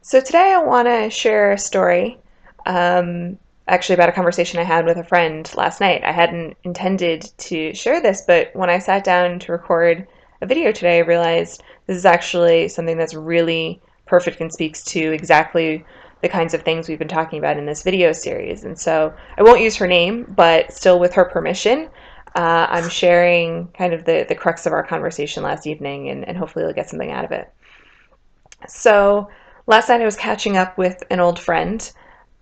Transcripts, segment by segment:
So today I want to share a story, actually about a conversation I had with a friend last night. I hadn't intended to share this, but when I sat down to record a video today, I realized this is actually something that's really perfect and speaks to exactly the kinds of things we've been talking about in this video series. And so I won't use her name, but still with her permission, I'm sharing kind of the crux of our conversation last evening, and hopefully you'll get something out of it. So last night I was catching up with an old friend,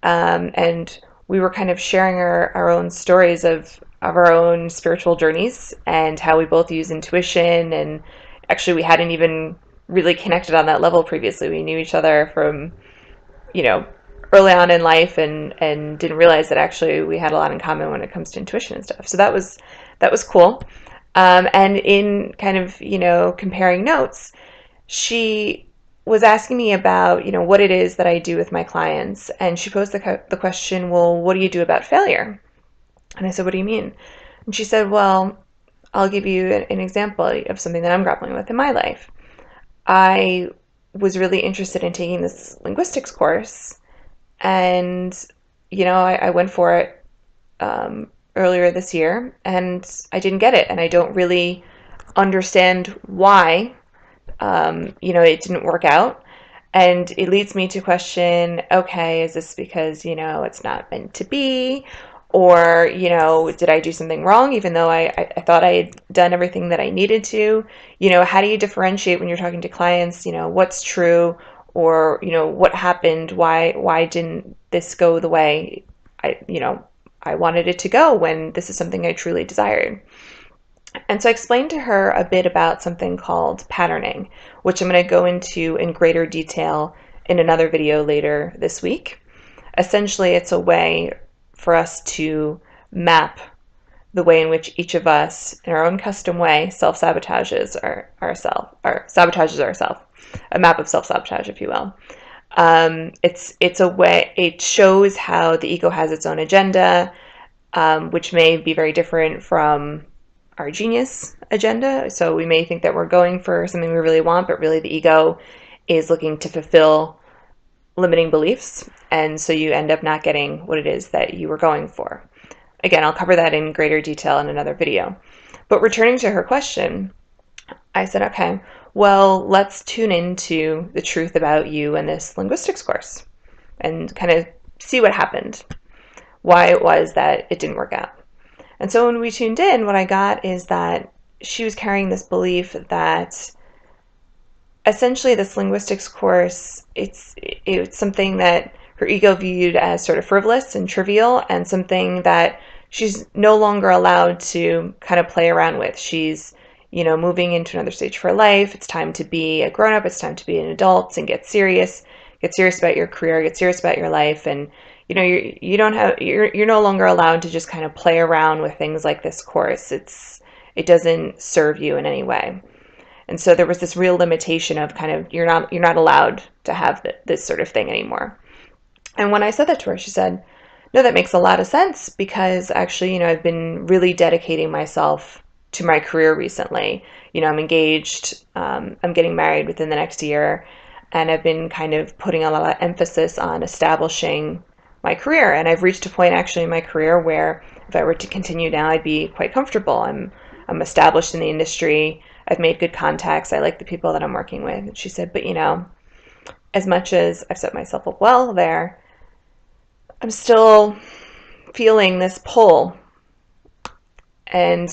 and we were kind of sharing our own stories of our own spiritual journeys and how we both use intuition. And actually, we hadn't even really connected on that level previously. We knew each other from, you know, early on in life, and didn't realize that actually we had a lot in common when it comes to intuition and stuff. So that was cool. And in kind of, comparing notes, she was asking me about, what it is that I do with my clients. And she posed the question, well, what do you do about failure? And I said, what do you mean? And she said, well, I'll give you an example of something that I'm grappling with in my life. I was really interested in taking this linguistics course, and, I went for it earlier this year, and I didn't get it. And I don't really understand why it didn't work out. And it leads me to question, okay, is this because, it's not meant to be? Or, did I do something wrong, even though I thought I had done everything that I needed to? How do you differentiate when you're talking to clients, what's true, or, what happened? Why didn't this go the way I wanted it to go when this is something I truly desired? And so I explained to her a bit about something called patterning, which I'm going to go into in greater detail in another video later this week. Essentially, it's a way for us to map the way in which each of us, in our own custom way, self-sabotages sabotages ourselves. A map of self-sabotage, if you will. It's a way, it shows how the ego has its own agenda, which may be very different from our genius agenda. So we may think that we're going for something we really want, but really the ego is looking to fulfill limiting beliefs. And so you end up not getting what it is that you were going for. Again, I'll cover that in greater detail in another video. But returning to her question, I said, okay, well, let's tune into the truth about you and this linguistics course and kind of see what happened, why it was that it didn't work out. And so when we tuned in, what I got is that she was carrying this belief that essentially this linguistics course, it's something that her ego viewed as sort of frivolous and trivial, and something that she's no longer allowed to kind of play around with. She's, moving into another stage of her life. It's time to be a grown-up. It's time to be an adult and get serious about your career, get serious about your life. And you're no longer allowed to just kind of play around with things like this course. It doesn't serve you in any way. And so there was this real limitation of kind of you're not allowed to have this sort of thing anymore. And when I said that to her, she said, no, that makes a lot of sense, because actually, I've been really dedicating myself to my career recently. I'm engaged, I'm getting married within the next year, and I've been kind of putting a lot of emphasis on establishing my career. And I've reached a point actually in my career where if I were to continue now, I'd be quite comfortable. I'm established in the industry. I've made good contacts. I like the people that I'm working with. And she said, but as much as I've set myself up well there, I'm still feeling this pull. And,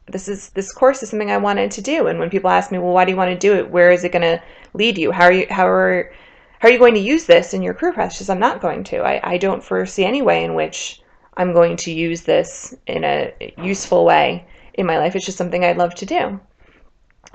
this course is something I wanted to do. And when people ask me, well, why do you want to do it? Where is it going to lead you? How are you going to use this in your career path? She says, I'm not going to. I don't foresee any way in which I'm going to use this in a useful way in my life. It's just something I'd love to do. And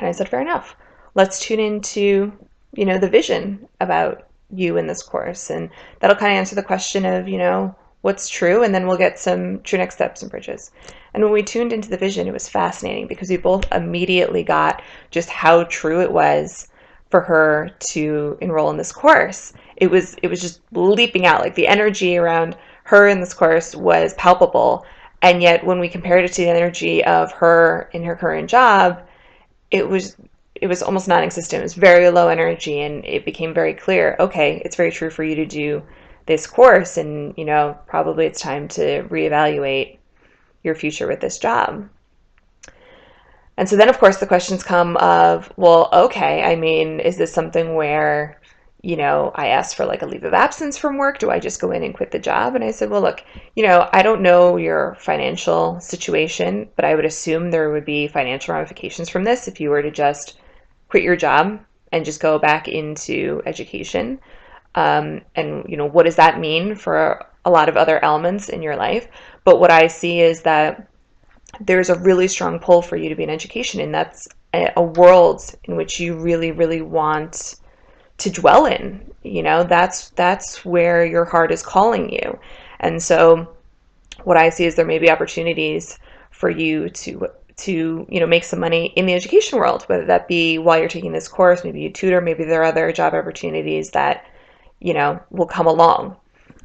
I said, fair enough. Let's tune into, the vision about you in this course. And that'll kind of answer the question of, what's true, and then we'll get some true next steps and bridges. And when we tuned into the vision, it was fascinating because we both immediately got just how true it was for her to enroll in this course. It was just leaping out. Like the energy around her in this course was palpable. And yet when we compared it to the energy of her in her current job, it was it was almost non-existent. It was very low energy, and it became very clear, okay, it's very true for you to do this course, and probably it's time to reevaluate your future with this job. And so then, of course, the questions come of, well, okay, I mean, is this something where, I asked for like a leave of absence from work? Do I just go in and quit the job? And I said, well, look, I don't know your financial situation, but I would assume there would be financial ramifications from this if you were to just quit your job and just go back into education. And what does that mean for a lot of other elements in your life? But what I see is that there's a really strong pull for you to be in education, and that's a world in which you really, really want to dwell in. That's where your heart is calling you. And so what I see is there may be opportunities for you to make some money in the education world, whether that be while you're taking this course, maybe you tutor, maybe there are other job opportunities that will come along.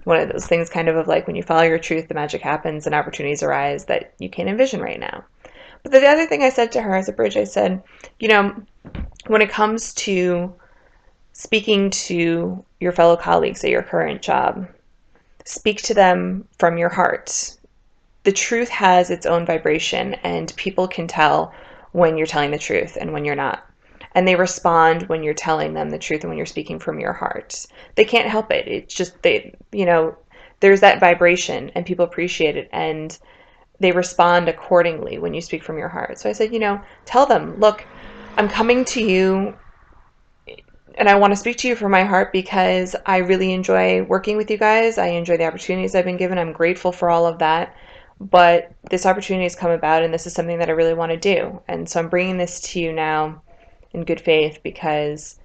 One of those things kind of like when you follow your truth, the magic happens and opportunities arise that you can't envision right now. But the other thing I said to her as a bridge, I said, when it comes to speaking to your fellow colleagues at your current job, speak to them from your heart. The truth has its own vibration, and people can tell when you're telling the truth and when you're not. And they respond when you're telling them the truth and when you're speaking from your heart. They can't help it. It's just there's that vibration, and people appreciate it, and they respond accordingly when you speak from your heart. So I said, tell them, look, I'm coming to you and I want to speak to you from my heart because I really enjoy working with you guys. I enjoy the opportunities I've been given. I'm grateful for all of that. But this opportunity has come about, and this is something that I really want to do. And so I'm bringing this to you now in good faith because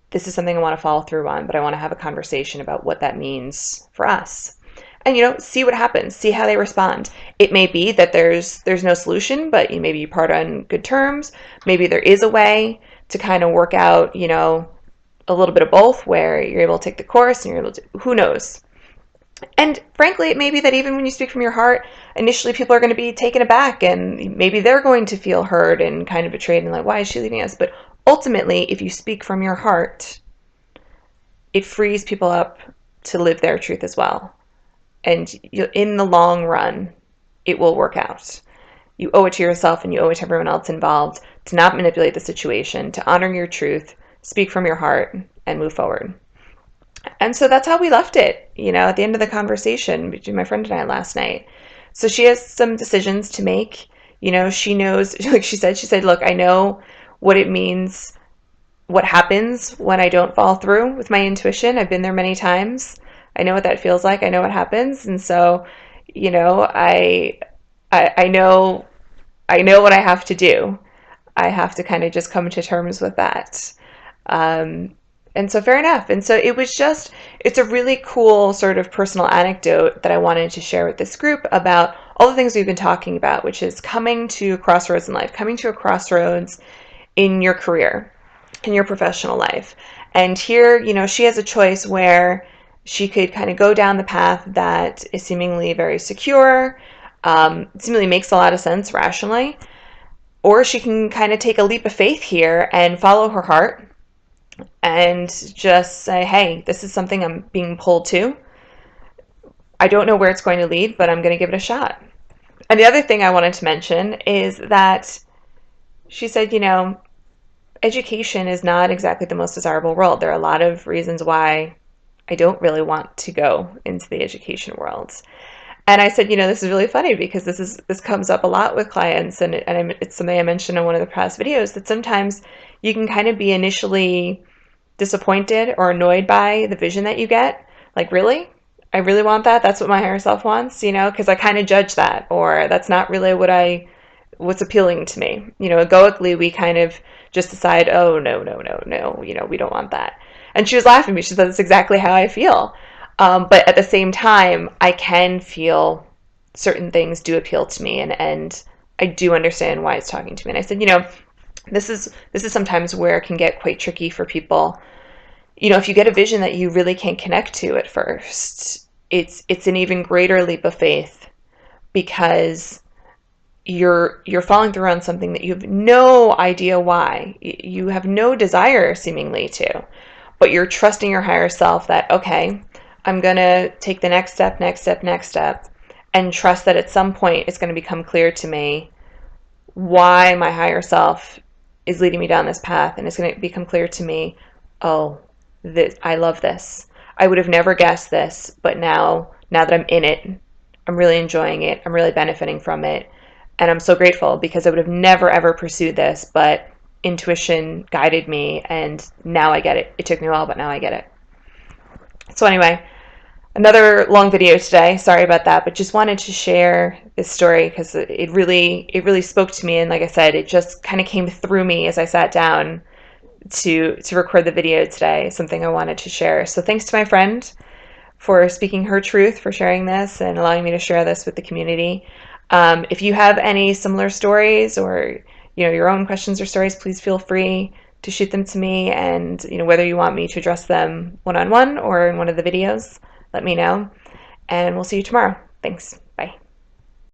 this is something I want to follow through on, but I want to have a conversation about what that means for us. And see what happens, see how they respond. It may be that there's no solution, but maybe you part on good terms. Maybe there is a way to kind of work out, a little bit of both, where you're able to take the course and you're able to, who knows? And frankly, it may be that even when you speak from your heart, initially people are going to be taken aback, and maybe they're going to feel hurt and kind of betrayed and like, why is she leaving us? But ultimately, if you speak from your heart, it frees people up to live their truth as well. And in the long run, it will work out. You owe it to yourself and you owe it to everyone else involved to not manipulate the situation, to honor your truth, speak from your heart, and move forward. And so that's how we left it, at the end of the conversation between my friend and I last night. So she has some decisions to make. She knows, like she said, look, I know what it means, what happens when I don't follow through with my intuition. I've been there many times. I know what that feels like. I know what happens. And so, I know what I have to do. I have to kind of just come to terms with that. And so fair enough. And so it's a really cool sort of personal anecdote that I wanted to share with this group about all the things we've been talking about, which is coming to a crossroads in life, coming to a crossroads in your career, in your professional life. And here, she has a choice where she could kind of go down the path that is seemingly very secure, seemingly makes a lot of sense rationally, or she can kind of take a leap of faith here and follow her heart and just say, hey, this is something I'm being pulled to. I don't know where it's going to lead, but I'm going to give it a shot. And the other thing I wanted to mention is that she said, education is not exactly the most desirable world. There are a lot of reasons why I don't really want to go into the education world. And I said, this is really funny because this comes up a lot with clients, and it's something I mentioned in one of the past videos, that sometimes you can kind of be initially disappointed or annoyed by the vision that you get. Like, really? I really want that? That's what my higher self wants, because I kind of judge that, or that's not really what's appealing to me. Egoically, we kind of just decide, oh, no, we don't want that. And she was laughing at me. She said, that's exactly how I feel. But at the same time, I can feel certain things do appeal to me, and I do understand why it's talking to me. And I said, this is sometimes where it can get quite tricky for people. If you get a vision that you really can't connect to at first, it's an even greater leap of faith, because you're following through on something that you have no idea why. You have no desire seemingly to, but you're trusting your higher self that, okay, I'm going to take the next step, next step, next step, and trust that at some point it's going to become clear to me why my higher self is leading me down this path, and it's going to become clear to me, oh, I love this. I would have never guessed this, but now that I'm in it, I'm really enjoying it. I'm really benefiting from it. And I'm so grateful because I would have never ever pursued this, but intuition guided me, and now I get it. It took me a while, but now I get it. So anyway, another long video today. Sorry about that, but just wanted to share this story because it really spoke to me, and like I said, it just kind of came through me as I sat down to record the video today. Something I wanted to share. So thanks to my friend for speaking her truth, for sharing this and allowing me to share this with the community. If you have any similar stories or your own questions or stories, please feel free to shoot them to me, and whether you want me to address them one-on-one or in one of the videos, let me know, and we'll see you tomorrow. Thanks.